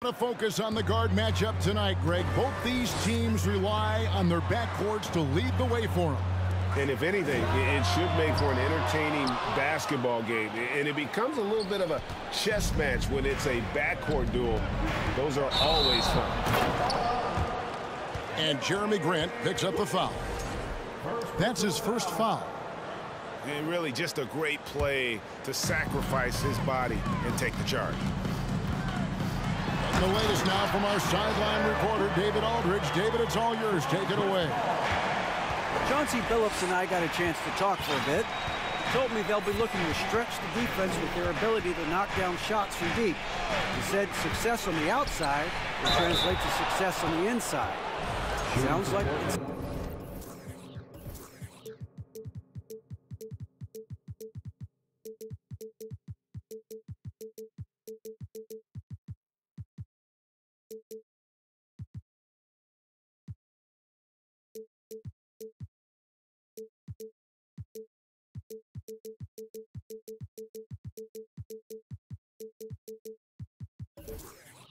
To focus on the guard matchup tonight, Greg. Both these teams rely on their backcourts to lead the way for them. And if anything, it should make for an entertaining basketball game. And it becomes a little bit of a chess match when it's a backcourt duel. Those are always fun. And Jeremy Grant picks up the foul. That's his first foul. And really just a great play to sacrifice his body and take the charge. The latest now from our sideline reporter, David Aldridge. David, it's all yours. Take it away. Chauncey Billups and I got a chance to talk for a bit. He told me they'll be looking to stretch the defense with their ability to knock down shots from deep. He said success on the outside will translate to success on the inside. Sounds like it's...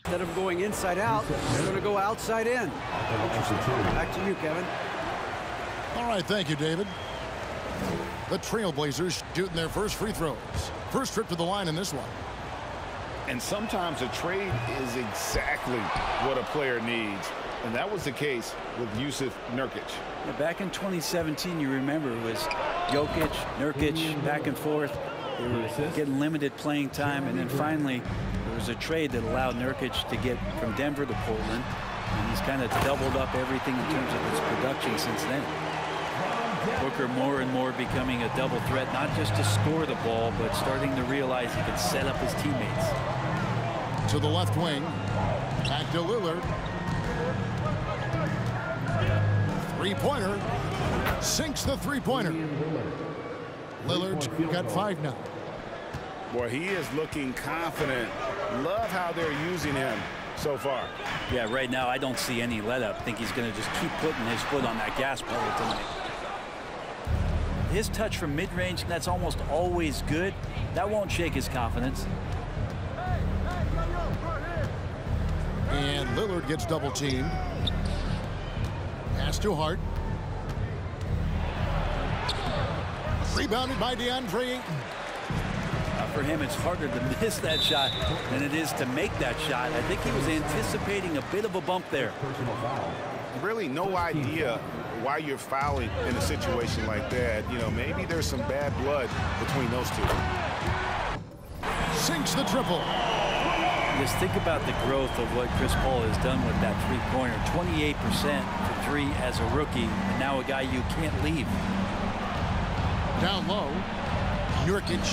Instead of going inside out, they're going to go outside in. Back to you, Kevin. All right, thank you, David. The Trailblazers shooting their first free throws. First trip to the line in this one. And sometimes a trade is exactly what a player needs. And that was the case with Jusuf Nurkic. Yeah, back in 2017, you remember, it was Jokic, Nurkic, back and forth. They were getting limited playing time, and then finally there was a trade that allowed Nurkic to get from Denver to Portland, and he's kind of doubled up everything in terms of his production since then. Booker more and more becoming a double threat, not just to score the ball, but starting to realize he can set up his teammates. To the left wing, back to Lillard. Three-pointer, sinks the three-pointer. Lillard's got 5 now. Boy, he is looking confident. Love how they're using him so far. Yeah, right now I don't see any let-up. I think he's going to just keep putting his foot on that gas pedal tonight. His touch from mid-range, that's almost always good. That won't shake his confidence. And Lillard gets double-teamed. Pass to Hart. Rebounded by DeAndre Ayton. For him, it's harder to miss that shot than it is to make that shot. I think he was anticipating a bit of a bump there. Really no idea why you're fouling in a situation like that. You know, maybe there's some bad blood between those two. Sinks the triple. Just think about the growth of what Chris Paul has done with that three-pointer. 28% for three as a rookie, and now a guy you can't leave. Down low, Nurkic.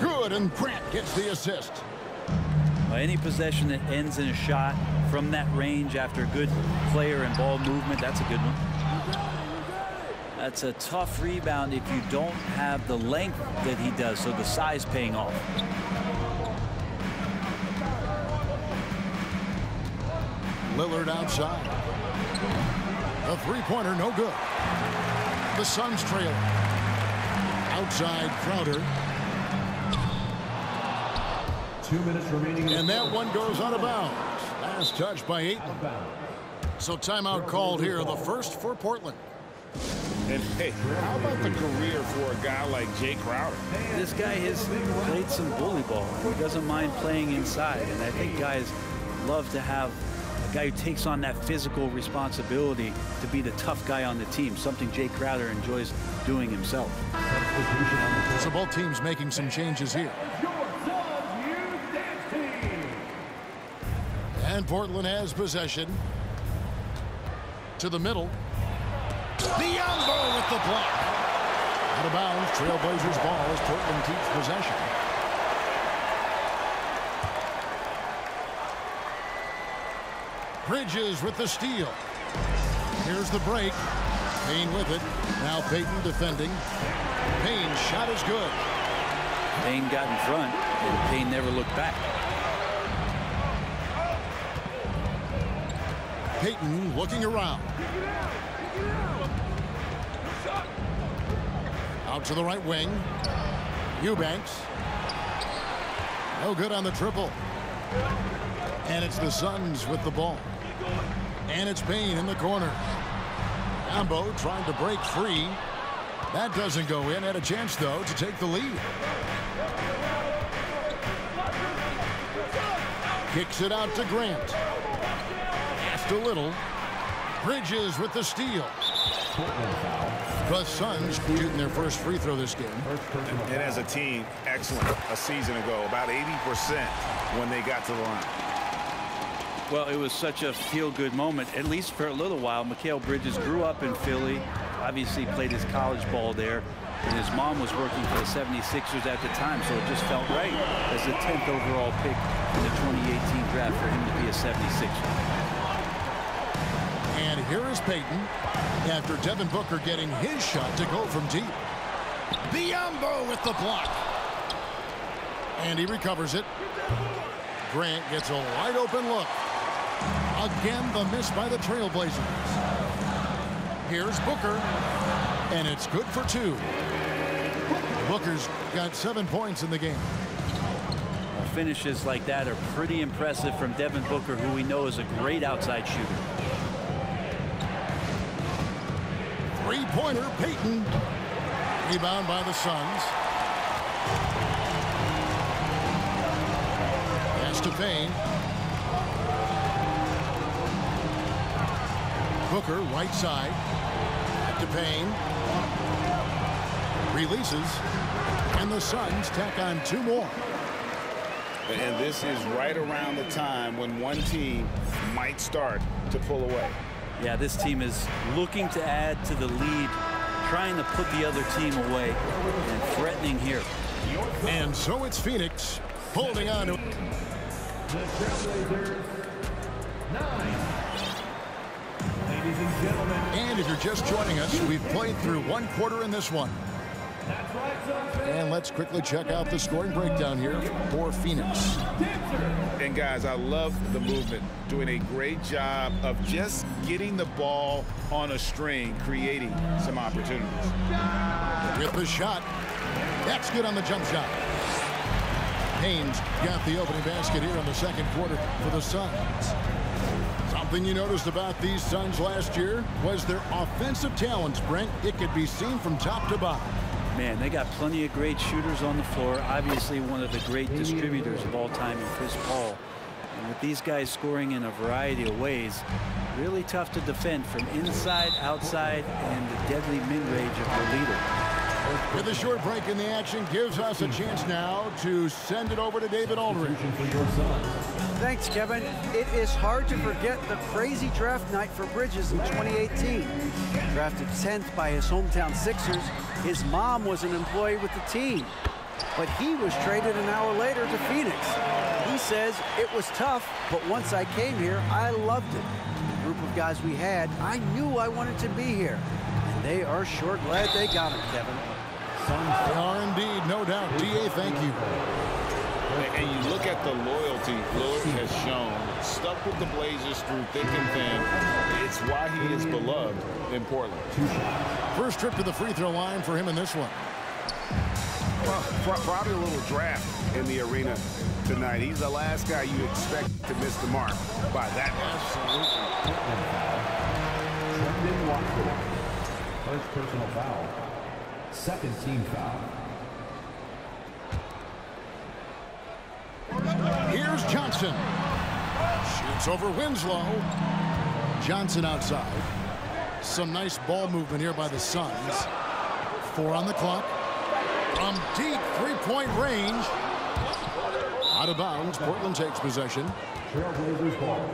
Good, and Grant gets the assist. Any possession that ends in a shot from that range after good player and ball movement, that's a good one. That's a tough rebound if you don't have the length that he does, so the size paying off. Lillard outside. The three-pointer, no good. The Suns trail. Outside Crowder. 2 minutes remaining. And that one goes out of bounds. Last touch by Ayton. So timeout called here, the first for Portland. And hey, how about the career for a guy like Jay Crowder? This guy has played some bully ball. He doesn't mind playing inside, and I think guys love to have a guy who takes on that physical responsibility to be the tough guy on the team, something Jay Crowder enjoys doing himself. So both teams making some changes here. And Portland has possession. To the middle. Biyombo with the block. Out of bounds, Trailblazers ball as Portland keeps possession. Bridges with the steal. Here's the break. Payne with it. Now Payton defending. Payne's shot is good. Payne got in front, and Payne never looked back. Payton looking around. Out to the right wing. Eubanks. No good on the triple. And it's the Suns with the ball. And it's Payne in the corner. Ambo trying to break free. That doesn't go in. Had a chance, though, to take the lead. Kicks it out to Grant. Just a little. Bridges with the steal. The Suns shooting their first free throw this game. And as a team, excellent. A season ago, about 80% when they got to the line. Well, it was such a feel-good moment, at least for a little while. Mikal Bridges grew up in Philly, obviously played his college ball there, and his mom was working for the 76ers at the time, so it just felt right as the 10th overall pick in the 2018 draft for him to be a 76er. And here is Payton after Devin Booker getting his shot to go from deep. Biyombo with the block. And he recovers it. Grant gets a wide open look. Again, the miss by the Trailblazers. Here's Booker. And it's good for 2. Booker's got 7 points in the game. Finishes like that are pretty impressive from Devin Booker, who we know is a great outside shooter. Three-pointer, Payton. Rebound by the Suns. Pass to Payne. Booker, right side. Back to Payne. Releases. And the Suns tack on 2 more. And this is right around the time when one team might start to pull away. Yeah, this team is looking to add to the lead, trying to put the other team away, and threatening here. And so it's Phoenix holding on to The Trailblazers, 9. Ladies and gentlemen. And if you're just joining us, we've played through 1 quarter in this one. That's right, Suns fans. And let's quickly check out the scoring breakdown here for Phoenix. And guys, I love the movement, doing a great job of just getting the ball on a string, creating some opportunities. With the shot. That's good on the jump shot. Haynes got the opening basket here in the second quarter for the Suns. Something you noticed about these Suns last year was their offensive talents, Brent. It could be seen from top to bottom. Man, they got plenty of great shooters on the floor. Obviously, one of the great distributors of all time in Chris Paul. And with these guys scoring in a variety of ways, really tough to defend from inside, outside, and the deadly mid-range of their leader. With a short break in the action, gives us a chance now to send it over to David Aldridge. Thanks, Kevin. It is hard to forget the crazy draft night for Bridges in 2018. Drafted 10th by his hometown Sixers, his mom was an employee with the team. But he was traded an hour later to Phoenix. He says it was tough, but once I came here, I loved it. The group of guys we had, I knew I wanted to be here. And they are sure glad they got him, Kevin. They are indeed, no doubt. D.A., thank you. And you look at the loyalty Lillard has shown, stuck with the Blazers through thick and thin. It's why he is beloved in Portland. First trip to the free throw line for him in this one. Well, probably a little draft in the arena tonight. He's the last guy you expect to miss the mark by that much. Brendan Watford. First personal foul. Second team foul. Here's Johnson. Shoots over Winslow. Johnson outside. Some nice ball movement here by the Suns. 4 on the clock. From deep three-point range. Out of bounds. Portland takes possession. Trailblazers ball.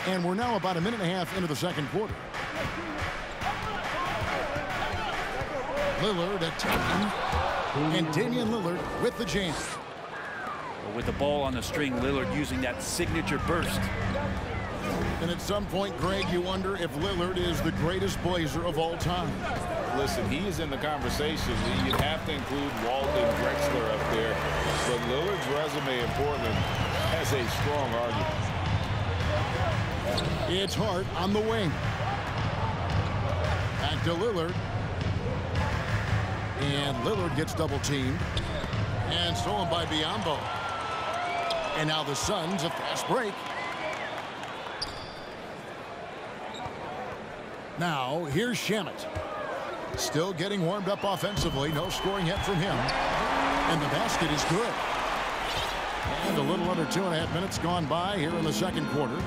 And we're now about a minute and a half into the second quarter. Lillard attacking. And Damian Lillard with the jam. With the ball on the string, Lillard using that signature burst. And at some point, Greg, you wonder if Lillard is the greatest Blazer of all time. Listen, he is in the conversation. You'd have to include Walton Drexler up there. But Lillard's resume in Portland has a strong argument. It's Hart on the wing. Back to Lillard. And Lillard gets double teamed. And stolen by Biyombo. And now the Suns a fast break. Now here's Shamet. Still getting warmed up offensively. No scoring yet from him. And the basket is good. And a little under 2.5 minutes gone by here in the second quarter.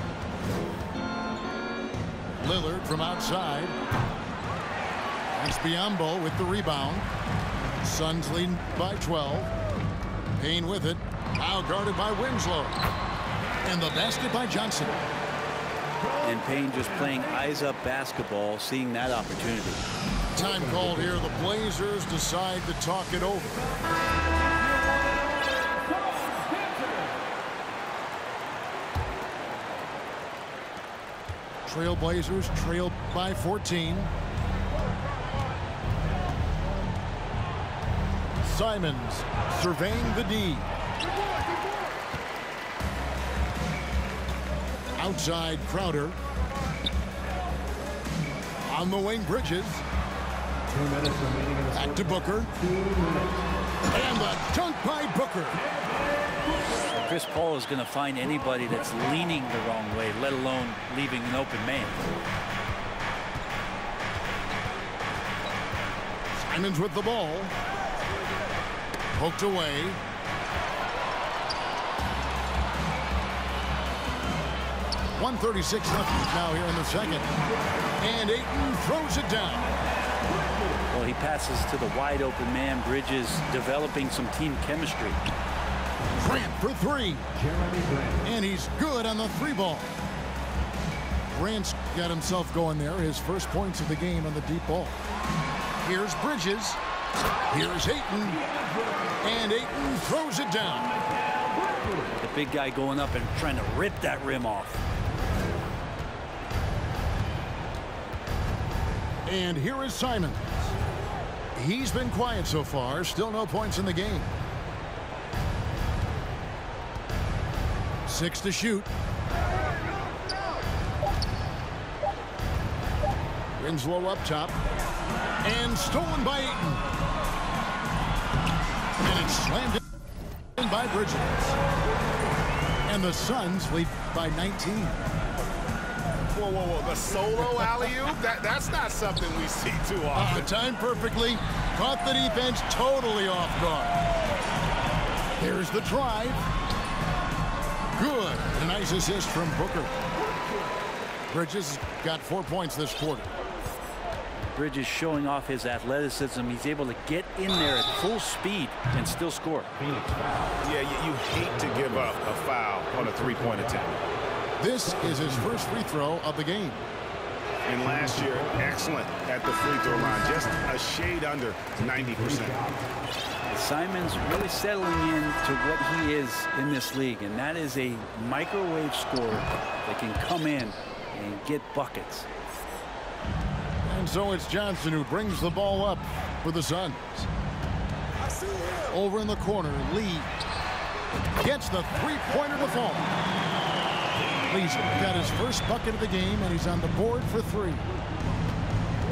Lillard from outside. That's Biyombo with the rebound. Suns lead by 12. Payne with it. Now guarded by Winslow. And the basket by Johnson. And Payne just playing eyes-up basketball, seeing that opportunity. Time called here. The Blazers decide to talk it over. Trailblazers trail by 14. Simons surveying the D. Outside Crowder. On the wing, Bridges. 2 minutes remaining in the Back to Booker. 2 minutes. And the dunk by Booker. Chris Paul is going to find anybody that's leaning the wrong way, let alone leaving an open man. Simons with the ball. Poked away. .136 left now here in the second. And Ayton throws it down. Well, he passes to the wide open man. Bridges developing some team chemistry. Grant for three. Jeremy Grant. And he's good on the three ball. Grant's got himself going there. His first points of the game on the deep ball. Here's Bridges. Here's Ayton. And Ayton throws it down. The big guy going up and trying to rip that rim off. And here is Simons. He's been quiet so far. Still no points in the game. 6 to shoot. Winslow up top. And stolen by Ayton. And it's slammed in by Bridges. And the Suns lead by 19. Whoa, whoa, whoa. The solo alley-oop? That's not something we see too often. Timed perfectly. Caught the defense totally off guard. Here's the drive. Good. A nice assist from Booker. Bridges got 4 points this quarter. Bridges showing off his athleticism. He's able to get in there at full speed and still score. Yeah, you hate to give up a foul on a three-point attempt. This is his first free throw of the game. And last year, excellent at the free throw line. Just a shade under 90%. Simons really settling in to what he is in this league, and that is a microwave scorer that can come in and get buckets. And so it's Johnson who brings the ball up for the Suns. Over in the corner, Lee gets the three-pointer to fall. Lee's got his first bucket of the game, and he's on the board for three.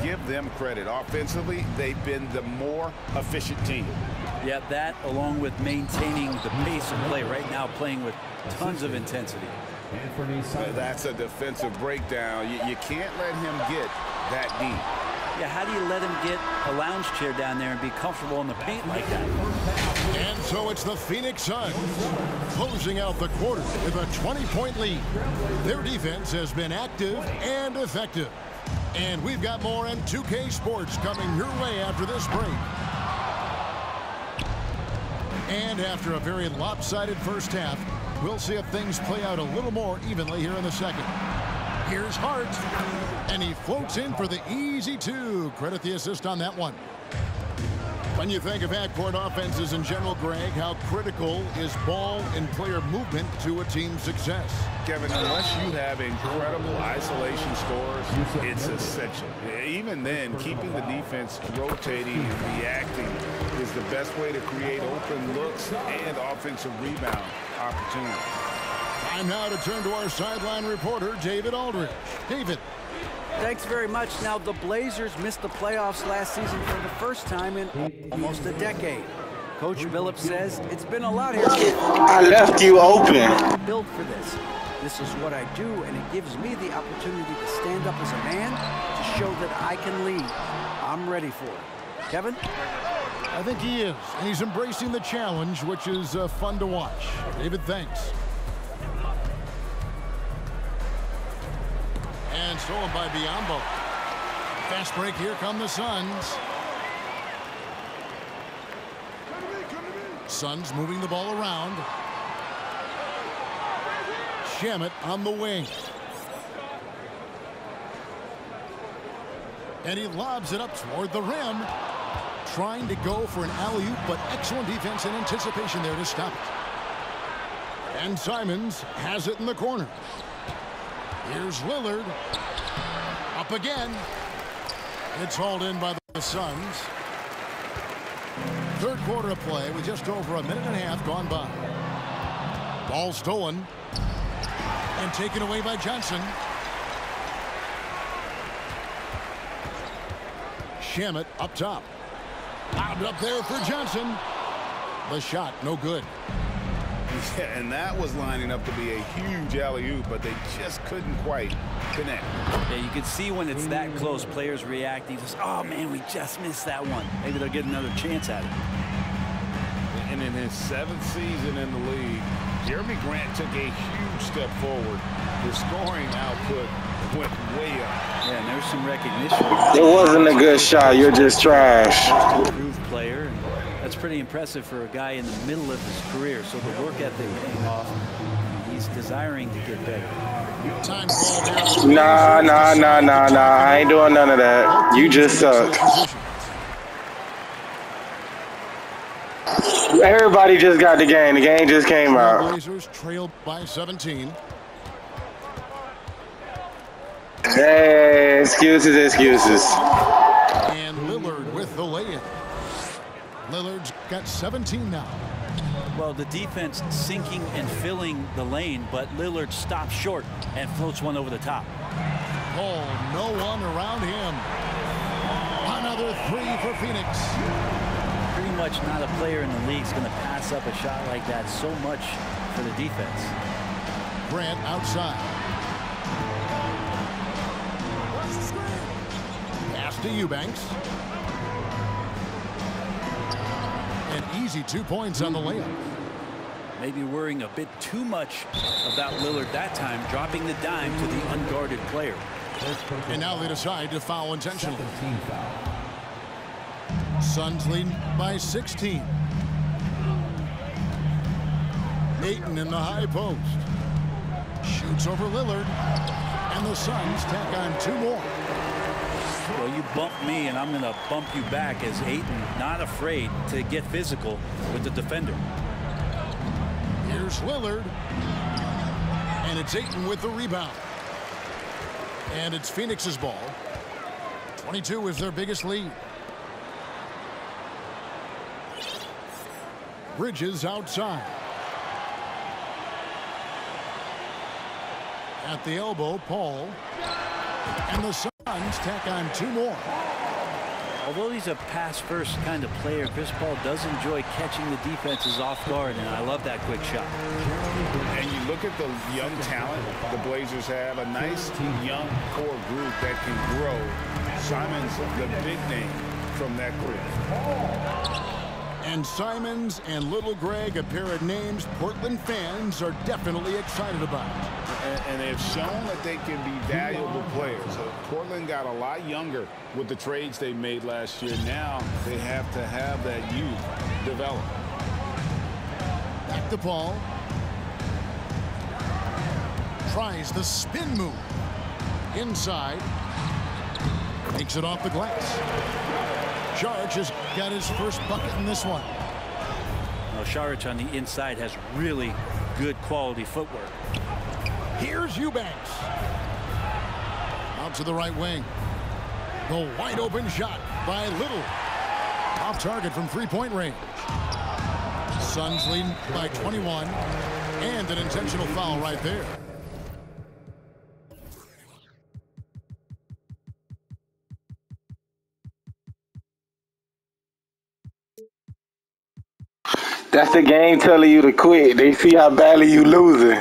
Give them credit. Offensively, they've been the more efficient team. Yeah, that along with maintaining the pace of play right now, playing with tons of intensity. That's a defensive breakdown. You can't let him get that deep. Yeah, how do you let him get a lounge chair down there and be comfortable in the paint like that? And so it's the Phoenix Suns closing out the quarter with a 20-point lead. Their defense has been active and effective. And we've got more in 2K Sports coming your way after this break. And after a very lopsided first half, we'll see if things play out a little more evenly here in the second. Here's Hart, and he floats in for the easy two. Credit the assist on that one. When you think of backcourt offenses in general, Greg, how critical is ball and player movement to a team's success? Kevin, unless you have incredible isolation scores, it's essential. Even then, keeping the defense rotating and reacting is the best way to create open looks and offensive rebound opportunities. Time now to turn to our sideline reporter, David Aldridge. David. Thanks very much. Now, the Blazers missed the playoffs last season for the first time in almost a decade. Coach Billups says it's been a lot here. I left you open. Built for this. This is what I do, and it gives me the opportunity to stand up as a man to show that I can lead. I'm ready for it. Kevin? I think he is. And he's embracing the challenge, which is fun to watch. David, thanks. And stolen by Biyombo. Fast break. Here come the Suns. Suns moving the ball around. Shamet on the wing. And he lobs it up toward the rim. Trying to go for an alley-oop, but excellent defense and anticipation there to stop it. And Simons has it in the corner. Here's Lillard. Up again. It's hauled in by the Suns. Third quarter of play with just over a minute and a half gone by. Ball stolen. And taken away by Johnson. Shamet up top. Lobbed up there for Johnson. The shot, no good. Yeah, and that was lining up to be a huge alley-oop, but they just couldn't quite connect. Yeah, you can see when it's that close, players reacting. Just, oh, man, we just missed that one. Maybe they'll get another chance at it. And in his 7th season in the league, Jeremy Grant took a huge step forward. His scoring output went way up. Yeah, and there's some recognition. It wasn't a good shot. You're just trash. Improved player. And that's pretty impressive for a guy in the middle of his career. So the work ethic paying off. He's desiring to get better. Time called. Nah. I ain't doing none of that. You just suck. Everybody just got the game. The game just came out. Blazers trailed by 17. Hey, excuses. And Lillard with the lay-in. Lillard's got 17 now. Well, the defense sinking and filling the lane, but Lillard stops short and floats one over the top. Oh, no one around him. Another three for Phoenix. Pretty much not a player in the league is going to pass up a shot like that so much for the defense. Grant outside. Pass to Eubanks. An easy 2 points on the layup. Maybe worrying a bit too much about Lillard that time, dropping the dime to the unguarded player. And now they decide to foul intentionally. Suns lead by 16. Ayton in the high post. Shoots over Lillard. And the Suns tack on 2 more. Well, you bump me, and I'm going to bump you back as Ayton not afraid to get physical with the defender. Here's Lillard. And it's Ayton with the rebound. And it's Phoenix's ball. 22 is their biggest lead. Bridges outside. At the elbow, Paul. And the Suns tack on 2 more. Although he's a pass-first kind of player, Chris Paul does enjoy catching the defenses off guard, and I love that quick shot. And you look at the young talent the Blazers have, a nice young core group that can grow. Simons, the big name from that group. And Simons and Little Greg, a pair of names Portland fans are definitely excited about. And they've shown that they can be valuable players. Portland got a lot younger with the trades they made last year. Now they have to have that youth develop. Back to Paul. Tries the spin move. Inside. Takes it off the glass. Saric has got his first bucket in this one. Now, Saric on the inside has really good quality footwork. Here's Eubanks. Out to the right wing. The wide open shot by Little. Off target from 3-point range. Suns lead by 21. And an intentional foul right there. That's the game telling you to quit. They see how badly you losing.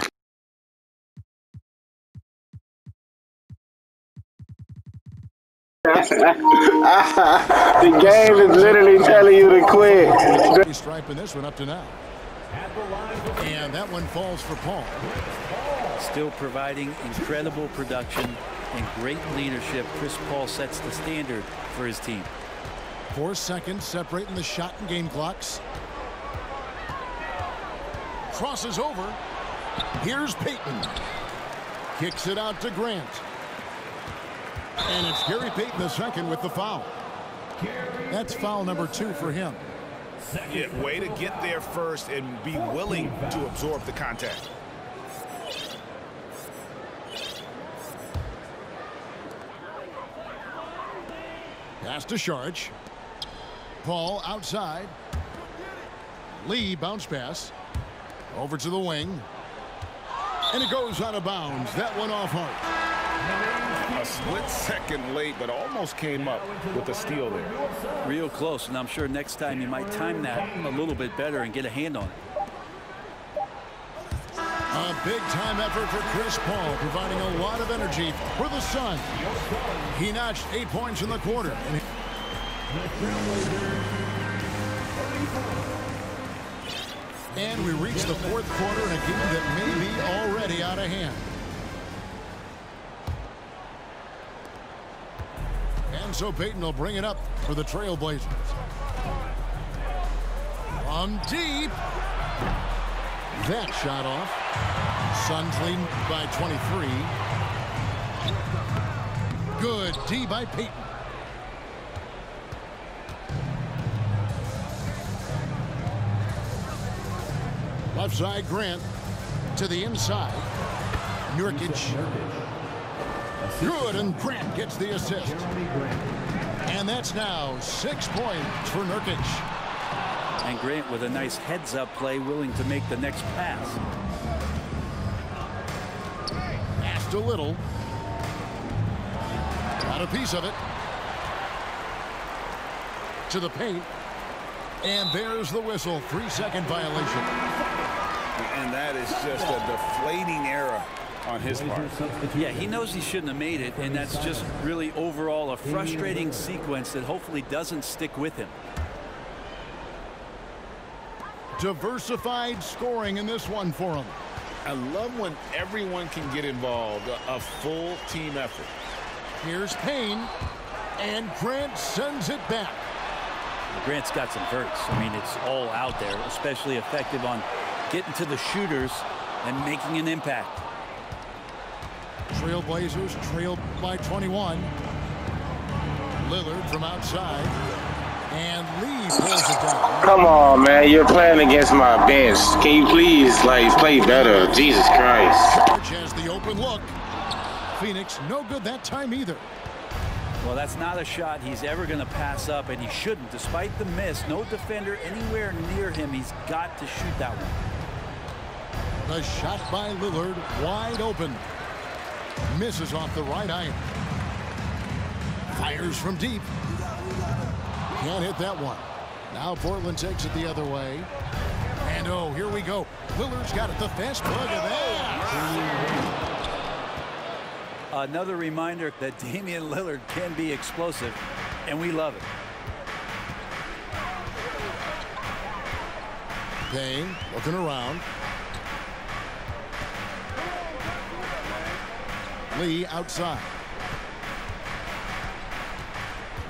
The game is literally telling you to quit. Striping this one up to now. And that one falls for Paul. Still providing incredible production and great leadership. Chris Paul sets the standard for his team. 4 seconds separating the shot and game clocks. Crosses over. Here's Payton. Kicks it out to Grant. And it's Gary Payton II with the foul. That's foul number 2 for him. Yeah, way to get there first and be willing to absorb the contact. Pass to Saric. Paul outside. Lee bounce pass. Over to the wing. And it goes out of bounds. That one off Hart. A split second late, but almost came up with a steal there. Real close, and I'm sure next time you might time that a little bit better and get a hand on it. A big-time effort for Chris Paul, providing a lot of energy for the Sun. He notched 8 points in the quarter. And we reach the 4th quarter in a game that may be already out of hand. And so Payton will bring it up for the Trailblazers. From deep. That shot off. Suns lead by 23. Good D by Payton. Left side, Grant to the inside. Nurkic. Good, and Grant gets the assist. And that's now 6 points for Nurkic. And Grant with a nice heads-up play, willing to make the next pass. Pass to Little. Got a piece of it. To the paint. And there's the whistle. 3-second violation. And that is just a deflating error on his part. Yeah, he knows he shouldn't have made it, and that's just really overall a frustrating sequence that hopefully doesn't stick with him. Diversified scoring in this one for him. I love when everyone can get involved, a full team effort. Here's Payne, and Grant sends it back. Grant's got some verts. I mean, it's all out there, especially effective on getting to the shooters and making an impact. Trailblazers trailed by 21. Lillard from outside. And Lee pulls it down. Come on, man. You're playing against my bench. Can you please, like, play better? Jesus Christ. George has the open look. Phoenix no good that time either. Well, that's not a shot he's ever going to pass up, and he shouldn't. Despite the miss, no defender anywhere near him. He's got to shoot that one. The shot by Lillard wide open. Misses off the right iron. Fires from deep. Can't hit that one. Now Portland takes it the other way. And oh, here we go. Lillard's got it. The fast plug of that. Another reminder that Damian Lillard can be explosive, and we love it. Payne looking around. Lee outside.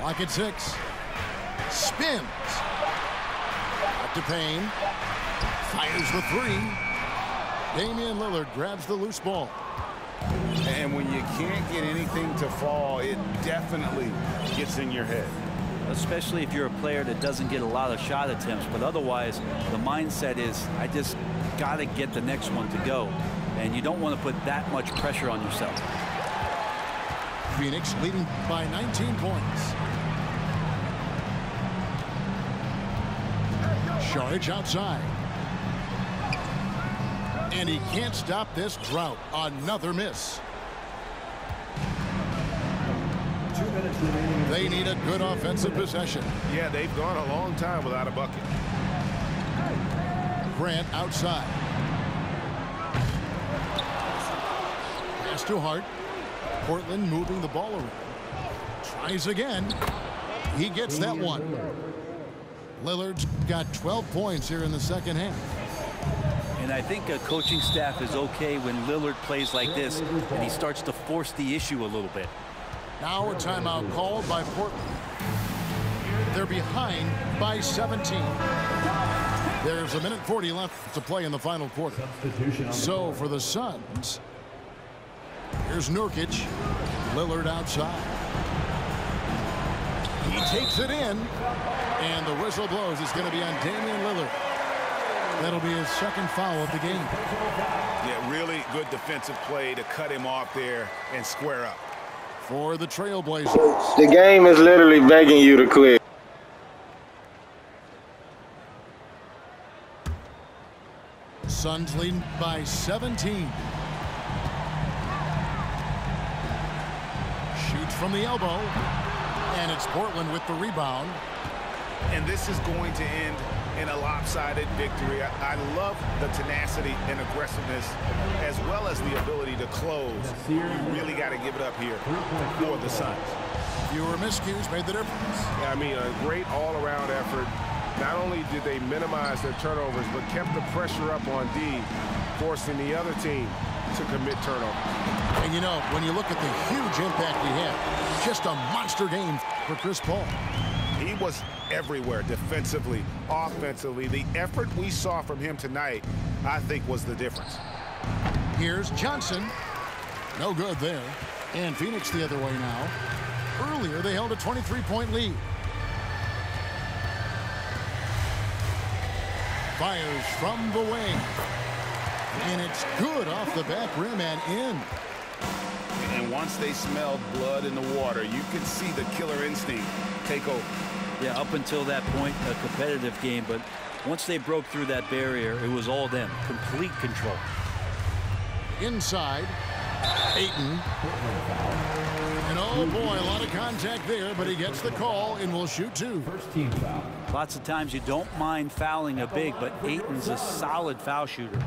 Lock at 6. Spins. Out to Payne. Fires the 3. Damian Lillard grabs the loose ball. And when you can't get anything to fall, it definitely gets in your head. Especially if you're a player that doesn't get a lot of shot attempts, but otherwise the mindset is, I just got to get the next one to go. And you don't want to put that much pressure on yourself. Phoenix leading by 19 points. Saric outside. And he can't stop this drought. Another miss. 2 minutes remaining. They need a good offensive possession. Yeah, they've gone a long time without a bucket. Grant outside. Pass to Hart. Portland moving the ball around. Tries again. He gets that one. Lillard's got 12 points here in the second half. And I think a coaching staff is okay when Lillard plays like this and he starts to force the issue a little bit. Now a timeout called by Portland. They're behind by 17. There's a minute 40 left to play in the final quarter. So for the Suns, here's Nurkic. Lillard outside. He takes it in, and the whistle blows. It's going to be on Damian Lillard. That'll be his second foul of the game. Yeah, really good defensive play to cut him off there and square up. For the Trailblazers. The game is literally begging you to quit. Suns leading by 17. Shoots from the elbow. And it's Portland with the rebound. And this is going to end in a lopsided victory. I love the tenacity and aggressiveness as well as the ability to close. You really got to give it up here for the Suns. Fewer miscues made the difference. Yeah, I mean, a great all-around effort. Not only did they minimize their turnovers, but kept the pressure up on D, forcing the other team to commit turnovers. And you know, when you look at the huge impact he had, just a monster game for Chris Paul. He was everywhere defensively, offensively. The effort we saw from him tonight, I think, was the difference. Here's Johnson. No good there. And Phoenix the other way now. Earlier, they held a 23-point lead. Fires from the wing. And it's good off the back rim and in. And once they smelled blood in the water, you could see the killer instinct take over. Yeah, up until that point, a competitive game, but once they broke through that barrier, it was all them. Complete control. Inside, Ayton. And oh boy, a lot of contact there, but he gets the call and will shoot two. First team foul. Lots of times you don't mind fouling a big, but Ayton's a solid foul shooter.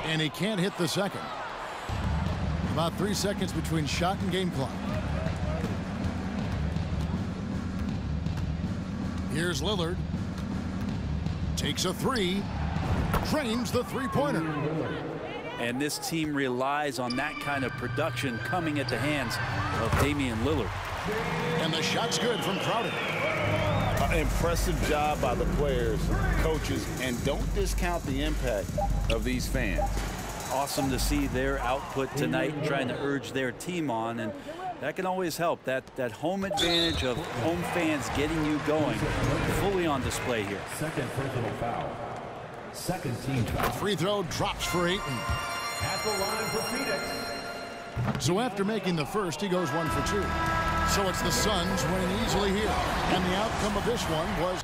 And he can't hit the second. About 3 seconds between shot and game clock. Here's Lillard. Takes a three. Trains the three-pointer. And this team relies on that kind of production coming at the hands of Damian Lillard. And the shot's good from Crowder. Impressive job by the players, coaches, and don't discount the impact of these fans. Awesome to see their output tonight, trying to urge their team on, and that can always help. That home advantage of home fans getting you going, fully on display here. Second personal foul. Second team foul. Free throw drops for Ayton. At the line for Phoenix. So after making the first, he goes 1 for 2. So it's the Suns winning easily here. And the outcome of this one was